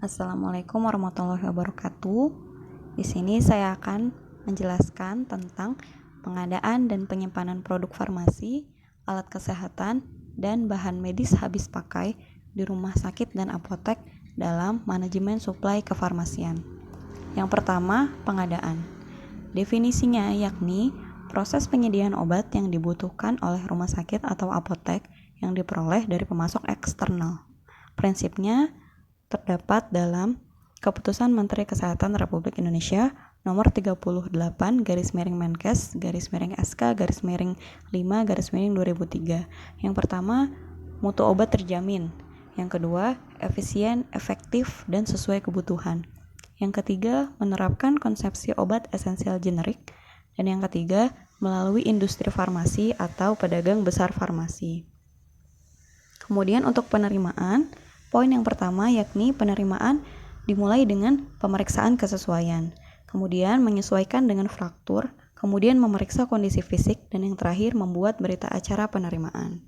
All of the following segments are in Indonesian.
Assalamualaikum warahmatullahi wabarakatuh. Di sini saya akan menjelaskan tentang pengadaan dan penyimpanan produk farmasi, alat kesehatan, dan bahan medis habis pakai di rumah sakit dan apotek dalam manajemen suplai kefarmasian. Yang pertama, pengadaan. Definisinya yakni proses penyediaan obat yang dibutuhkan oleh rumah sakit atau apotek yang diperoleh dari pemasok eksternal. Prinsipnya terdapat dalam Keputusan Menteri Kesehatan Republik Indonesia Nomor 38-Menkes/SK/5/2003. Yang pertama, mutu obat terjamin. Yang kedua, efisien, efektif, dan sesuai kebutuhan. Yang ketiga, menerapkan konsepsi obat esensial generik. Dan yang ketiga, melalui industri farmasi atau pedagang besar farmasi. Kemudian untuk penerimaan, poin yang pertama yakni penerimaan dimulai dengan pemeriksaan kesesuaian, kemudian menyesuaikan dengan fraktur, kemudian memeriksa kondisi fisik, dan yang terakhir membuat berita acara penerimaan.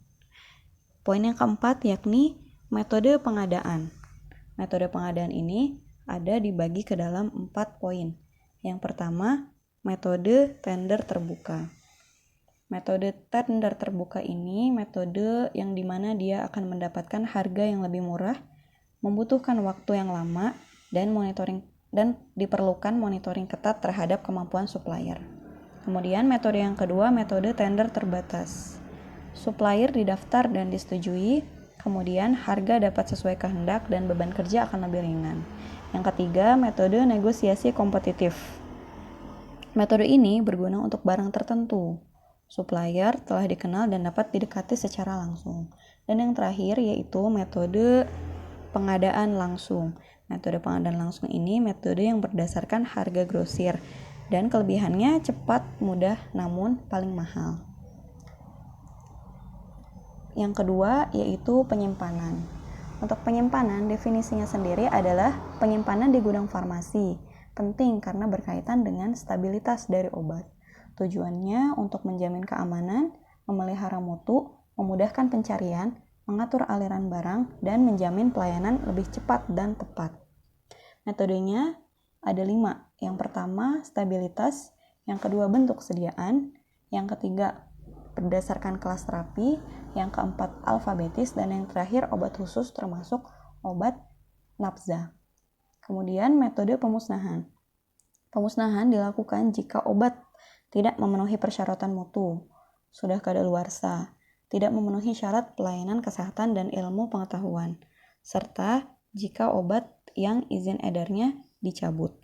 Poin yang keempat yakni metode pengadaan. Metode pengadaan ini ada dibagi ke dalam 4 poin. Yang pertama, metode tender terbuka. Metode tender terbuka ini metode yang dimana dia akan mendapatkan harga yang lebih murah, membutuhkan waktu yang lama, dan diperlukan monitoring ketat terhadap kemampuan supplier. Kemudian metode yang kedua, metode tender terbatas. Supplier didaftar dan disetujui, kemudian harga dapat sesuai kehendak dan beban kerja akan lebih ringan. Yang ketiga, metode negosiasi kompetitif. Metode ini berguna untuk barang tertentu. Supplier telah dikenal dan dapat didekati secara langsung. Dan yang terakhir yaitu metode pengadaan langsung. Metode pengadaan langsung ini metode yang berdasarkan harga grosir dan kelebihannya cepat, mudah, namun paling mahal. Yang kedua yaitu penyimpanan. Untuk penyimpanan, definisinya sendiri adalah penyimpanan di gudang farmasi. Penting karena berkaitan dengan stabilitas dari obat. Tujuannya untuk menjamin keamanan, memelihara mutu, memudahkan pencarian, mengatur aliran barang, dan menjamin pelayanan lebih cepat dan tepat. Metodenya ada 5. Yang pertama, stabilitas. Yang kedua, bentuk sediaan. Yang ketiga, berdasarkan kelas terapi. Yang keempat, alfabetis. Dan yang terakhir, obat khusus termasuk obat nafza. Kemudian, metode pemusnahan. Pemusnahan dilakukan jika obat tidak memenuhi persyaratan mutu, sudah kadaluarsa, tidak memenuhi syarat pelayanan kesehatan dan ilmu pengetahuan, serta jika obat yang izin edarnya dicabut.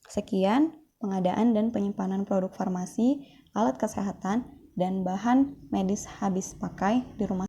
Sekian pengadaan dan penyimpanan produk farmasi, alat kesehatan, dan bahan medis habis pakai di rumah